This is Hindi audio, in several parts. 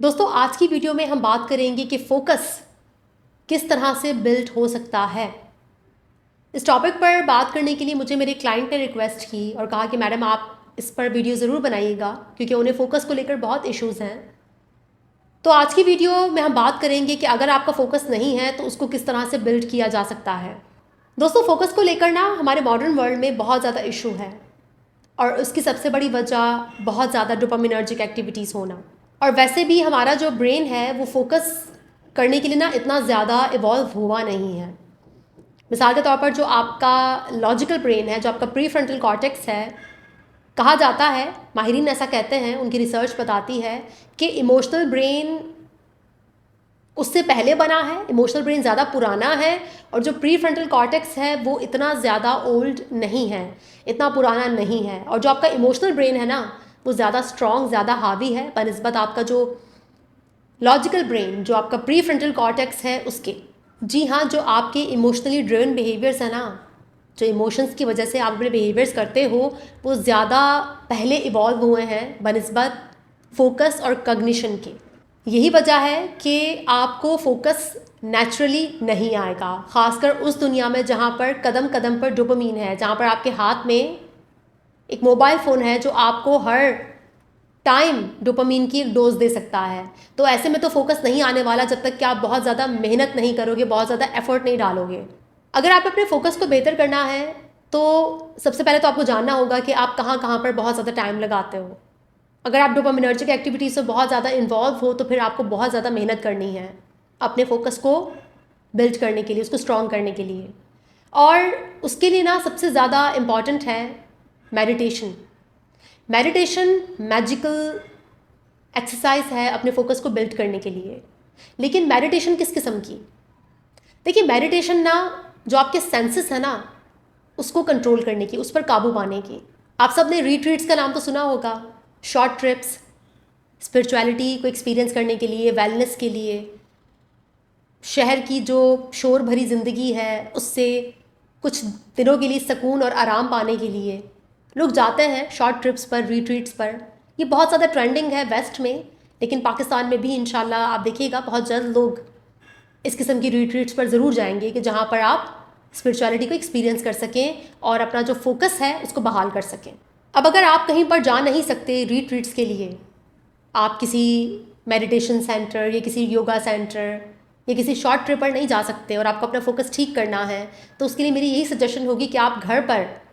दोस्तों आज की वीडियो में हम बात करेंगे कि फोकस किस तरह से बिल्ड हो सकता है। इस टॉपिक पर बात करने के लिए मुझे मेरे क्लाइंट ने रिक्वेस्ट की और कहा कि मैडम आप इस पर वीडियो ज़रूर बनाइएगा क्योंकि उन्हें फोकस को लेकर बहुत इश्यूज़ हैं। तो आज की वीडियो में हम बात करेंगे कि अगर आपका फोकस नहीं है तो उसको किस तरह से बिल्ड किया जा सकता है। दोस्तों फोकस को लेकर ना हमारे मॉडर्न वर्ल्ड में बहुत ज़्यादा इशू है और उसकी सबसे बड़ी वजह बहुत ज़्यादा डोपामिनर्जिक एक्टिविटीज़ होना। और वैसे भी हमारा जो ब्रेन है वो फोकस करने के लिए ना इतना ज़्यादा इवॉल्व हुआ नहीं है। मिसाल के तौर पर जो आपका लॉजिकल ब्रेन है, जो आपका प्री फ्रंटल कॉर्टेक्स है, कहा जाता है, माहिरीन ऐसा कहते हैं, उनकी रिसर्च बताती है कि इमोशनल ब्रेन उससे पहले बना है, इमोशनल ब्रेन ज़्यादा पुराना है और जो प्री फ्रंटल कॉर्टेक्स है वो इतना ज़्यादा ओल्ड नहीं है, इतना पुराना नहीं है। और जो आपका इमोशनल ब्रेन है ना वो ज़्यादा स्ट्रॉन्ग, ज़्यादा हावी है बनिस्बत आपका जो लॉजिकल ब्रेन, जो आपका प्री फ्रंटल कॉर्टेक्स है उसके। जी हाँ, जो आपके इमोशनली ड्रिवन बिहेवियर्स है ना, जो इमोशंस की वजह से आप अपने बिहेवियर्स करते हो वो ज़्यादा पहले इवॉल्व हुए हैं बनिस्बत फोकस और कॉग्निशन के। यही वजह है कि आपको फोकस नेचुरली नहीं आएगा, ख़ासकर उस दुनिया में जहाँ पर कदम कदम पर डोपामीन है, जहाँ पर आपके हाथ में एक मोबाइल फ़ोन है जो आपको हर टाइम डोपामीन की एक डोज दे सकता है। तो ऐसे में तो फोकस नहीं आने वाला जब तक कि आप बहुत ज़्यादा मेहनत नहीं करोगे, बहुत ज़्यादा एफर्ट नहीं डालोगे। अगर आप अपने फोकस को बेहतर करना है तो सबसे पहले तो आपको जानना होगा कि आप कहाँ कहाँ पर बहुत ज़्यादा टाइम लगाते हो। अगर आप डोपामिनर्जिक एक्टिविटीज़ से बहुत ज़्यादा इन्वॉल्व हो तो फिर आपको बहुत ज़्यादा मेहनत करनी है अपने फोकस को बिल्ड करने के लिए, उसको स्ट्रॉन्ग करने के लिए। और उसके लिए ना सबसे ज़्यादा इम्पॉर्टेंट है मेडिटेशन। मेडिटेशन मैजिकल एक्सरसाइज है अपने फोकस को बिल्ड करने के लिए। लेकिन मेडिटेशन किस किस्म की? देखिए मेडिटेशन ना जो आपके सेंसेस है ना उसको कंट्रोल करने की, उस पर काबू पाने की। आप सब ने रिट्रीट्स का नाम तो सुना होगा, शॉर्ट ट्रिप्स, स्पिरिचुअलिटी को एक्सपीरियंस करने के लिए, वेलनेस के लिए, शहर की जो शोर भरी ज़िंदगी है उससे कुछ दिनों के लिए सुकून और आराम पाने के लिए लोग जाते हैं शॉर्ट ट्रिप्स पर, रिट्रीट्स पर। ये बहुत ज़्यादा ट्रेंडिंग है वेस्ट में, लेकिन पाकिस्तान में भी इंशाल्लाह आप देखिएगा बहुत जल्द लोग इस किस्म की रिट्रीट्स पर ज़रूर जाएंगे कि जहाँ पर आप स्पिरिचुअलिटी को एक्सपीरियंस कर सकें और अपना जो फोकस है उसको बहाल कर सकें। अब अगर आप कहीं पर जा नहीं सकते रिट्रीट्स के लिए, आप किसी मेडिटेशन सेंटर या किसी योगा सेंटर या किसी शॉर्ट ट्रिप पर नहीं जा सकते और आपको अपना फोकस ठीक करना है, तो उसके लिए मेरी यही सजेशन होगी कि आप घर पर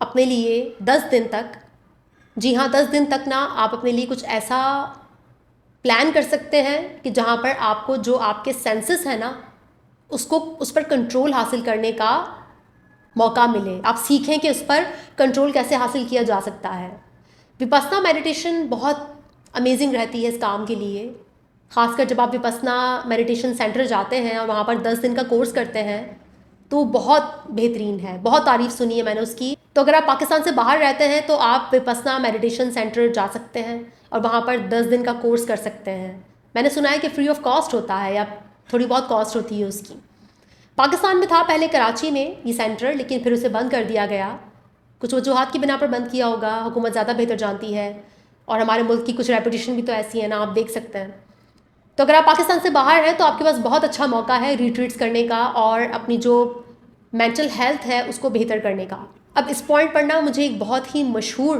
अपने लिए 10 दिन तक, जी हाँ 10 दिन तक ना आप अपने लिए कुछ ऐसा प्लान कर सकते हैं कि जहाँ पर आपको जो आपके सेंसेस है ना उसको, उस पर कंट्रोल हासिल करने का मौका मिले। आप सीखें कि उस पर कंट्रोल कैसे हासिल किया जा सकता है। विपस्सना मेडिटेशन बहुत अमेजिंग रहती है इस काम के लिए, ख़ासकर जब आप विपस्सना मेडिटेशन सेंटर जाते हैं और वहाँ पर 10 दिन का कोर्स करते हैं तो बहुत बेहतरीन है, बहुत तारीफ़ सुनी है मैंने उसकी। तो अगर आप पाकिस्तान से बाहर रहते हैं तो आप विपस्सना मेडिटेशन सेंटर जा सकते हैं और वहाँ पर 10 दिन का कोर्स कर सकते हैं। मैंने सुना है कि फ्री ऑफ कॉस्ट होता है या थोड़ी बहुत कॉस्ट होती है उसकी। पाकिस्तान में था पहले कराची में ये सेंटर, लेकिन फिर उसे बंद कर दिया गया, कुछ वजूहात की बिना पर बंद किया होगा, हुकूमत ज़्यादा बेहतर जानती है और हमारे मुल्क की कुछ रेपुटेशन भी तो ऐसी है ना, आप देख सकते हैं। तो अगर आप पाकिस्तान से बाहर हैं तो आपके पास बहुत अच्छा मौका है रिट्रीट्स करने का और अपनी जो मेंटल हेल्थ है उसको बेहतर करने का। अब इस पॉइंट पर ना मुझे एक बहुत ही मशहूर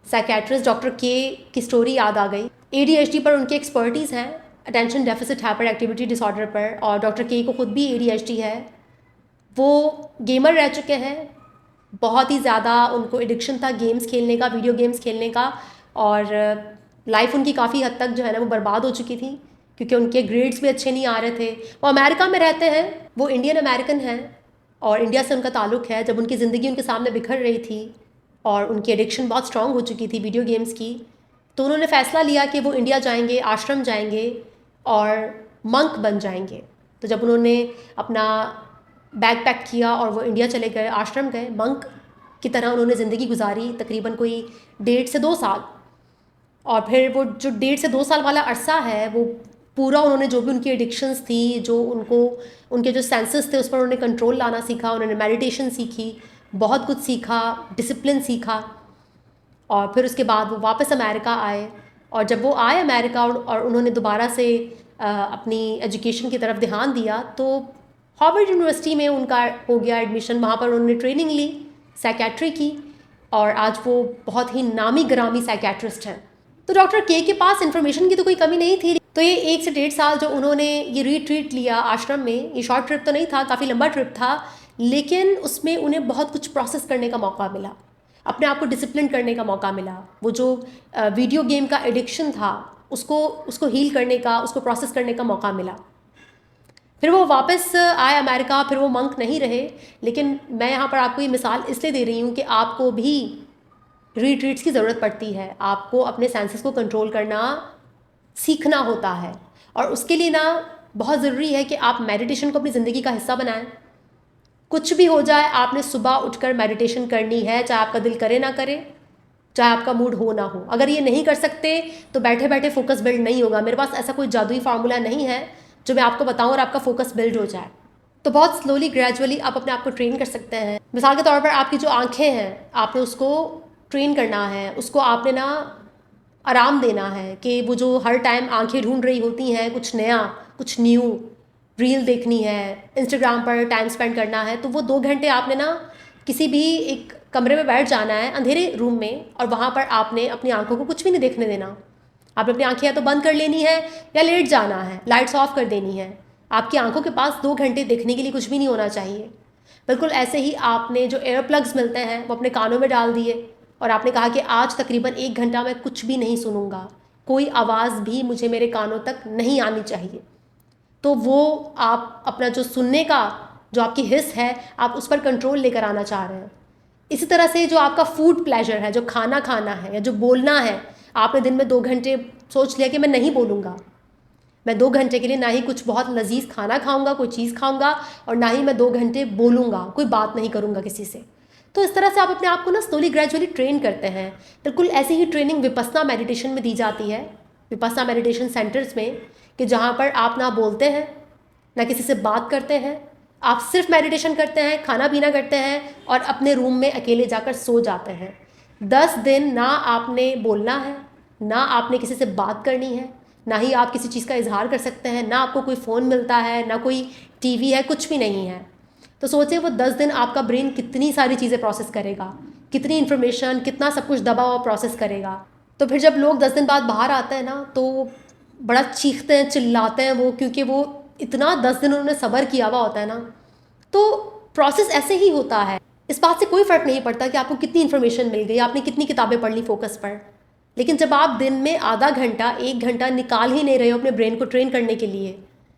साइकेट्रिस्ट डॉक्टर के की स्टोरी याद आ गई। ADHD पर उनकी एक्सपर्टीज़ हैं, attention deficit hyper activity disorder पर, और डॉक्टर के को खुद भी ADHD है। वो गेमर रह चुके हैं, बहुत ही ज़्यादा उनको एडिक्शन था गेम्स खेलने का, वीडियो गेम्स खेलने का, और लाइफ उनकी काफ़ी हद तक जो है ना वो बर्बाद हो चुकी थी क्योंकि उनके ग्रेड्स भी अच्छे नहीं आ रहे थे। वो अमेरिका में रहते हैं, वो इंडियन अमेरिकन हैं और इंडिया से उनका ताल्लुक़ है। जब उनकी ज़िंदगी उनके सामने बिखर रही थी और उनकी एडिक्शन बहुत स्ट्रॉन्ग हो चुकी थी वीडियो गेम्स की, तो उन्होंने फ़ैसला लिया कि वो इंडिया जाएंगे, आश्रम जाएंगे और मंक बन जाएंगे। तो जब उन्होंने अपना बैग पैक किया और वो इंडिया चले गए, आश्रम गए, मंक की तरह उन्होंने ज़िंदगी गुजारी तकरीबन कोई 1.5 से 2 साल। और फिर वो जो 1.5 से 2 साल वाला अरसा है वो पूरा उन्होंने जो भी उनकी एडिक्शंस थी, जो उनको उनके जो सेंसेस थे उस पर उन्होंने कंट्रोल लाना सीखा, उन्होंने मेडिटेशन सीखी, बहुत कुछ सीखा, डिसिप्लिन सीखा। और फिर उसके बाद वो वापस अमेरिका आए और जब वो आए अमेरिका और उन्होंने दोबारा से अपनी एजुकेशन की तरफ ध्यान दिया तो हार्वर्ड यूनिवर्सिटी में उनका हो गया एडमिशन। वहाँ पर उन्होंने ट्रेनिंग ली, साइकेट्री की, और आज वो बहुत ही नामी गिरामी साइकेट्रिस्ट हैं। तो डॉक्टर के पास इन्फॉर्मेशन की तो कोई कमी नहीं थी। तो ये 1 से 1.5 साल जो उन्होंने ये रिट्रीट लिया आश्रम में, ये शॉर्ट ट्रिप तो नहीं था, काफ़ी लंबा ट्रिप था, लेकिन उसमें उन्हें बहुत कुछ प्रोसेस करने का मौका मिला, अपने आप को डिसिप्लिन करने का मौका मिला। वो जो वीडियो गेम का एडिक्शन था उसको हील करने का, उसको प्रोसेस करने का मौका मिला। फिर वो वापस आए अमेरिका, फिर वो मंक नहीं रहे। लेकिन मैं यहाँ पर आपको ये मिसाल इसलिए दे रही हूँ कि आपको भी रिट्रीट्स की ज़रूरत पड़ती है। आपको अपने सेंसेस को कंट्रोल करना सीखना होता है, और उसके लिए ना बहुत ज़रूरी है कि आप मेडिटेशन को अपनी ज़िंदगी का हिस्सा बनाएं। कुछ भी हो जाए, आपने सुबह उठकर मेडिटेशन करनी है, चाहे आपका दिल करे ना करे, चाहे आपका मूड हो ना हो। अगर ये नहीं कर सकते तो बैठे बैठे फोकस बिल्ड नहीं होगा। मेरे पास ऐसा कोई जादुई फार्मूला नहीं है जो मैं आपको बताऊं और आपका फोकस बिल्ड हो जाए। तो बहुत स्लोली ग्रेजुअली आप अपने आप को ट्रेन कर सकते हैं। मिसाल के तौर पर आपकी जो आंखें हैं, आपने उसको ट्रेन करना है, उसको आपने ना आराम देना है कि वो जो हर टाइम आंखें ढूंढ रही होती हैं कुछ नया, कुछ न्यू, रील देखनी है, इंस्टाग्राम पर टाइम स्पेंड करना है, तो वो 2 घंटे आपने ना किसी भी एक कमरे में बैठ जाना है, अंधेरे रूम में, और वहाँ पर आपने अपनी आंखों को कुछ भी नहीं देखने देना। आपने अपनी आंखें या तो बंद कर लेनी है या लेट जाना है, लाइट्स ऑफ कर देनी है। आपकी आंखों के पास 2 घंटे देखने के लिए कुछ भी नहीं होना चाहिए। बिल्कुल ऐसे ही आपने जो एयर प्लग्स मिलते हैं वो अपने कानों में डाल दिए, और आपने कहा कि आज तकरीबन 1 घंटा मैं कुछ भी नहीं सुनूंगा, कोई आवाज़ भी मुझे मेरे कानों तक नहीं आनी चाहिए। तो वो आप अपना जो सुनने का जो आपकी हिस्स है, आप उस पर कंट्रोल लेकर आना चाह रहे हैं। इसी तरह से जो आपका फूड प्लेजर है, जो खाना खाना है या जो बोलना है, आपने दिन में 2 घंटे सोच लिया कि मैं नहीं बोलूँगा, मैं 2 घंटे के लिए ना ही कुछ बहुत लजीज खाना खाऊंगा, कोई चीज़ खाऊंगा, और ना ही मैं 2 घंटे बोलूँगा, कोई बात नहीं करूँगा किसी से। तो इस तरह से आप अपने आप को ना स्लोली ग्रेजुअली ट्रेन करते हैं। बिल्कुल ऐसी ही ट्रेनिंग विपस्सना मेडिटेशन में दी जाती है, विपस्सना मेडिटेशन सेंटर्स में, कि जहाँ पर आप ना बोलते हैं, ना किसी से बात करते हैं, आप सिर्फ मेडिटेशन करते हैं, खाना पीना करते हैं और अपने रूम में अकेले जाकर सो जाते हैं। 10 दिन ना आपने बोलना है, ना आपने किसी से बात करनी है, ना ही आप किसी चीज़ का इजहार कर सकते हैं, ना आपको कोई फ़ोन मिलता है, ना कोई टीवी है, कुछ भी नहीं है। तो सोचिए वो 10 दिन आपका ब्रेन कितनी सारी चीज़ें प्रोसेस करेगा, कितनी इन्फॉर्मेशन, कितना सब कुछ दबा हुआ प्रोसेस करेगा। तो फिर जब लोग 10 दिन बाद बाहर आते हैं ना, तो बड़ा चीखते हैं, चिल्लाते हैं वो, क्योंकि वो इतना 10 दिन उन्होंने सब्र किया हुआ होता है ना। तो प्रोसेस ऐसे ही होता है। इस बात से कोई फ़र्क नहीं पड़ता कि आपको कितनी इन्फॉर्मेशन मिल गई, आपने कितनी किताबें पढ़ ली फोकस पर, लेकिन जब आप दिन में आधा घंटा 1 घंटा निकाल ही नहीं रहे हो अपने ब्रेन को ट्रेन करने के लिए,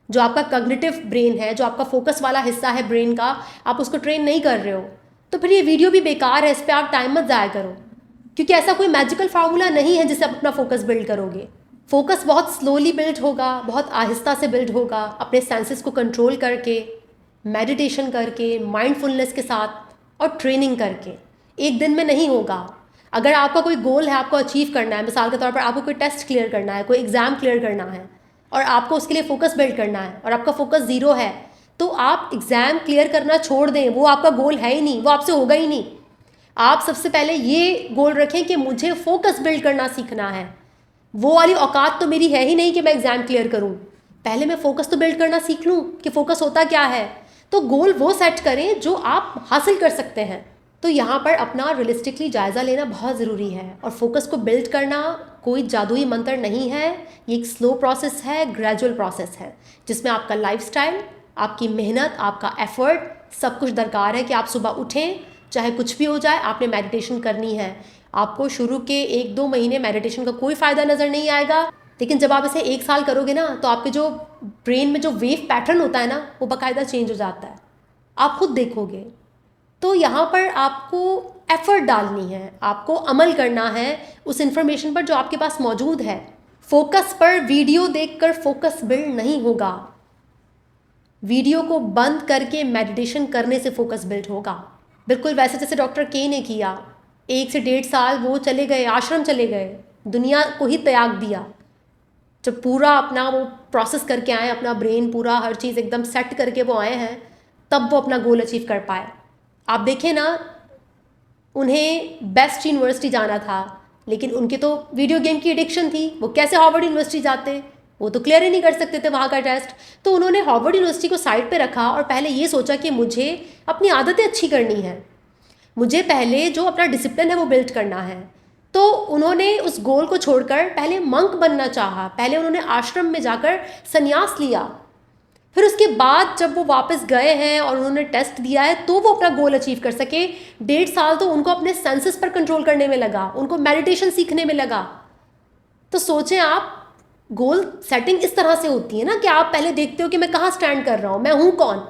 जो आपका कॉग्निटिव ब्रेन है, जो आपका फोकस वाला हिस्सा है ब्रेन का, आप उसको ट्रेन नहीं कर रहे हो, तो फिर ये वीडियो भी बेकार है। इस पर आप टाइम मत ज़ाया करो, क्योंकि ऐसा कोई मैजिकल फार्मूला नहीं है जिससे आप अपना फोकस बिल्ड करोगे। फोकस बहुत स्लोली बिल्ड होगा, बहुत आहिस्ता से बिल्ड होगा, अपने सेंसेस को कंट्रोल करके, मेडिटेशन करके, माइंडफुलनेस के साथ और ट्रेनिंग करके। एक दिन में नहीं होगा। अगर आपका कोई गोल है, आपको अचीव करना है, मिसाल के तौर पर आपको कोई टेस्ट क्लियर करना है, कोई एग्ज़ाम क्लियर करना है, और आपको उसके लिए फोकस बिल्ड करना है, और आपका फोकस 0 है, तो आप एग्ज़ाम क्लियर करना छोड़ दें, वो आपका गोल है ही नहीं, वो आपसे होगा ही नहीं। आप सबसे पहले ये गोल रखें कि मुझे फोकस बिल्ड करना सीखना है। वो वाली औकात तो मेरी है ही नहीं कि मैं एग्ज़ाम क्लियर करूं, पहले मैं फोकस तो बिल्ड करना सीख लूं कि फोकस होता क्या है। तो गोल वो सेट करें जो आप हासिल कर सकते हैं। तो यहाँ पर अपना रियलिस्टिकली जायज़ा लेना बहुत ज़रूरी है, और फोकस को बिल्ड करना कोई जादुई मंत्र नहीं है, ये एक स्लो प्रोसेस है, ग्रेजुअल प्रोसेस है, जिसमें आपका लाइफस्टाइल, आपकी मेहनत, आपका एफर्ट, सब कुछ दरकार है कि आप सुबह उठें, चाहे कुछ भी हो जाए, आपने मेडिटेशन करनी है। आपको शुरू के 1-2 महीने मेडिटेशन का कोई फ़ायदा नज़र नहीं आएगा, लेकिन जब आप इसे 1 साल करोगे ना, तो आपके जो ब्रेन में जो वेव पैटर्न होता है ना, वो बाकायदा चेंज हो जाता है, आप खुद देखोगे। तो यहाँ पर आपको एफर्ट डालनी है, आपको अमल करना है उस इन्फॉर्मेशन पर जो आपके पास मौजूद है। फोकस पर वीडियो देखकर फोकस बिल्ड नहीं होगा, वीडियो को बंद करके मेडिटेशन करने से फोकस बिल्ड होगा। बिल्कुल वैसे जैसे डॉक्टर के ने किया, 1 से 1.5 साल वो चले गए, आश्रम चले गए, दुनिया को ही त्याग दिया। जब पूरा अपना वो प्रोसेस करके आए, अपना ब्रेन पूरा हर चीज़ एकदम सेट करके वो आए हैं, तब वो अपना गोल अचीव कर पाए। आप देखें ना, उन्हें बेस्ट यूनिवर्सिटी जाना था, लेकिन उनकी तो वीडियो गेम की एडिक्शन थी, वो कैसे हार्वर्ड यूनिवर्सिटी जाते, वो तो क्लियर ही नहीं कर सकते थे वहाँ का टेस्ट। तो उन्होंने हार्वर्ड यूनिवर्सिटी को साइड पे रखा और पहले ये सोचा कि मुझे अपनी आदतें अच्छी करनी है, मुझे पहले जो अपना डिसिप्लिन है वो बिल्ड करना है। तो उन्होंने उस गोल को छोड़कर पहले मंक बनना चाहा, पहले उन्होंने आश्रम में जाकर संन्यास लिया। फिर उसके बाद जब वो वापस गए हैं और उन्होंने टेस्ट दिया है तो वो अपना गोल अचीव कर सके। 1.5 साल तो उनको अपने सेंसेस पर कंट्रोल करने में लगा, उनको मेडिटेशन सीखने में लगा। तो सोचें आप, गोल सेटिंग इस तरह से होती है ना कि आप पहले देखते हो कि मैं कहाँ स्टैंड कर रहा हूँ, मैं हूँ कौन,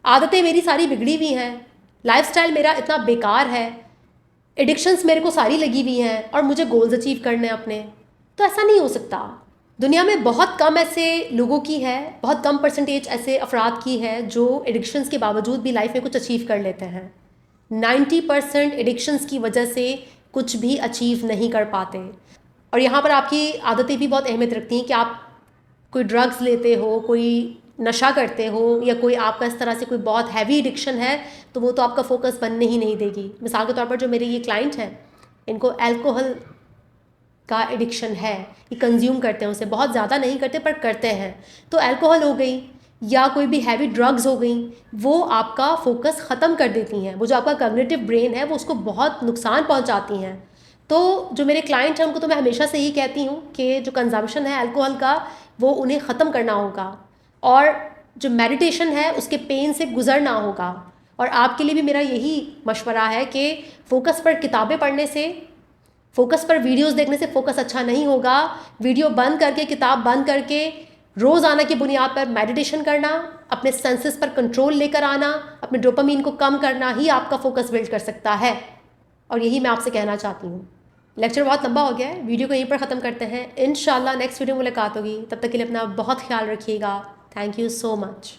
आदतें मेरी सारी बिगड़ी हुई हैं, लाइफस्टाइल मेरा इतना बेकार है, एडिक्शंस मेरे को सारी लगी हुई हैं और मुझे गोल्स अचीव करने हैं अपने। तो ऐसा नहीं हो सकता। दुनिया में बहुत कम ऐसे लोगों की है, बहुत कम परसेंटेज ऐसे अफराद की है जो एडिक्शंस के बावजूद भी लाइफ में कुछ अचीव कर लेते हैं। 90% एडिक्शंस की वजह से कुछ भी अचीव नहीं कर पाते। और यहाँ पर आपकी आदतें भी बहुत अहमियत रखती हैं कि आप कोई ड्रग्स लेते हो, कोई नशा करते हो, या कोई आपका इस तरह से कोई बहुत हैवी एडिक्शन है, तो वो तो आपका फोकस बनने ही नहीं देगी। मिसाल के तौर पर जो मेरे ये क्लाइंट हैं, इनको अल्कोहल का एडिक्शन है, ये कंज्यूम करते हैं, उसे बहुत ज़्यादा नहीं करते पर करते हैं। तो अल्कोहल हो गई या कोई भी हैवी ड्रग्स हो गई, वो आपका फोकस ख़त्म कर देती हैं, वो जो आपका कॉग्निटिव ब्रेन है वो उसको बहुत नुकसान पहुंचाती हैं। तो जो मेरे क्लाइंट हैं उनको तो मैं हमेशा से ही कहती हूँ कि जो कंजम्पशन है अल्कोहल का वो उन्हें ख़त्म करना होगा, और जो मेडिटेशन है उसके पेन से गुजरना होगा। और आपके लिए भी मेरा यही मशवरा है कि फ़ोकस पर किताबें पढ़ने से, फोकस पर वीडियोस देखने से फोकस अच्छा नहीं होगा। वीडियो बंद करके, किताब बंद करके, रोज़ाना की बुनियाद पर मेडिटेशन करना, अपने सेंसेस पर कंट्रोल लेकर आना, अपने डोपामीन को कम करना ही आपका फोकस बिल्ड कर सकता है। और यही मैं आपसे कहना चाहती हूँ। लेक्चर बहुत लंबा हो गया है, वीडियो को यहीं पर ख़त्म करते हैं। इंशाल्लाह नेक्स्ट वीडियो में मुलाकात होगी, तब तक के लिए अपना बहुत ख्याल रखिएगा। Thank you so much.